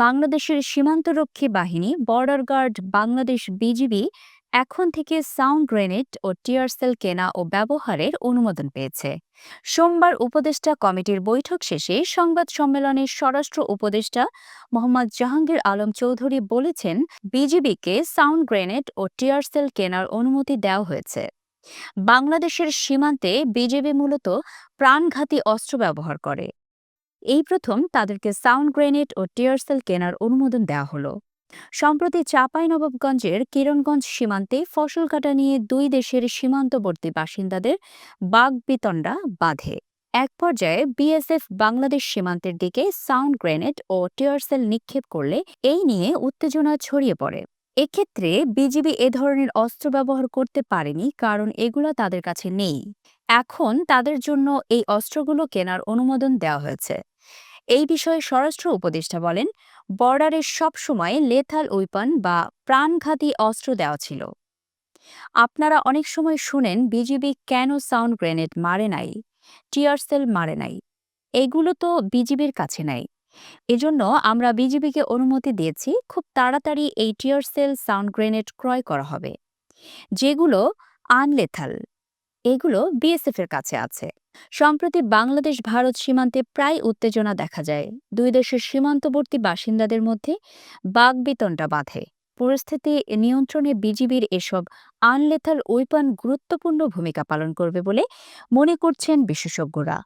বাংলাদেশের সীমান্তরক্ষী বাহিনী বর্ডার গার্ড বাংলাদেশ বিজিবি এখন থেকে সাউন্ড গ্রেনেড ও টিয়ার সেল কেনা ও ব্যবহারের অনুমোদন পেয়েছে। সোমবার উপদেষ্টা কমিটির বৈঠক শেষে সংবাদ সম্মেলনে স্বরাষ্ট্র উপদেষ্টা মোহাম্মদ জাহাঙ্গীর আলম চৌধুরী বলেছেন, বিজিবিকে সাউন্ড গ্রেনেড ও টিয়ার সেল কেনার অনুমতি দেওয়া হয়েছে। বাংলাদেশের সীমান্তে বিজিবি মূলত প্রাণঘাতী অস্ত্র ব্যবহার করে। এই প্রথম তাদেরকে সাউন্ড গ্রেনেড ও টিয়ার সেল কেনার অনুমোদন দেওয়া হলো। সম্প্রতি চাঁপাইনবাবগঞ্জের কিরণগঞ্জ সীমান্তে ফসল কাটা নিয়ে দুই দেশের সীমান্তবর্তী বাসিন্দাদের বাগবিতণ্ডা বাধে। এক পর্যায়ে বিএসএফ বাংলাদেশ সীমান্তের দিকে সাউন্ড গ্রেনেড ও টিয়ার সেল নিক্ষেপ করলে এই নিয়ে উত্তেজনা ছড়িয়ে পড়ে। এক্ষেত্রে বিজিবি এ ধরনের অস্ত্র ব্যবহার করতে পারেনি, কারণ এগুলো তাদের কাছে নেই। এখন তাদের জন্য এই অস্ত্রগুলো কেনার অনুমোদন দেওয়া হয়েছে। এই বিষয়ে স্বরাষ্ট্র উপদেষ্টা বলেন, বর্ডারে সবসময় লেথাল ওয়েপন বা প্রাণঘাতী অস্ত্র দেওয়া ছিল। আপনারা অনেক সময় শুনেন বিজিবি কেন সাউন্ড গ্রেনেড মারে নাই, টিয়ার সেল মারে নাই। এগুলো তো বিজিবির কাছে নাই। এজন্য আমরা বিজিবিকে অনুমতি দিয়েছি, খুব তাড়াতাড়ি এই টিয়ার সেল সাউন্ড গ্রেনেড ক্রয় করা হবে, যেগুলো আনলেথাল। এগুলো বিএসএফ এর কাছে আছে। সম্প্রতি বাংলাদেশ ভারত সীমান্তে প্রায় উত্তেজনা দেখা যায়। দুই দেশের সীমান্তবর্তী বাসিন্দাদের মধ্যে বাগবিতণ্ডা বাধে। পরিস্থিতি নিয়ন্ত্রণে বিজিবির এসব আনলেথাল ওয়েপন গুরুত্বপূর্ণ ভূমিকা পালন করবে বলে মনে করছেন বিশেষজ্ঞরা।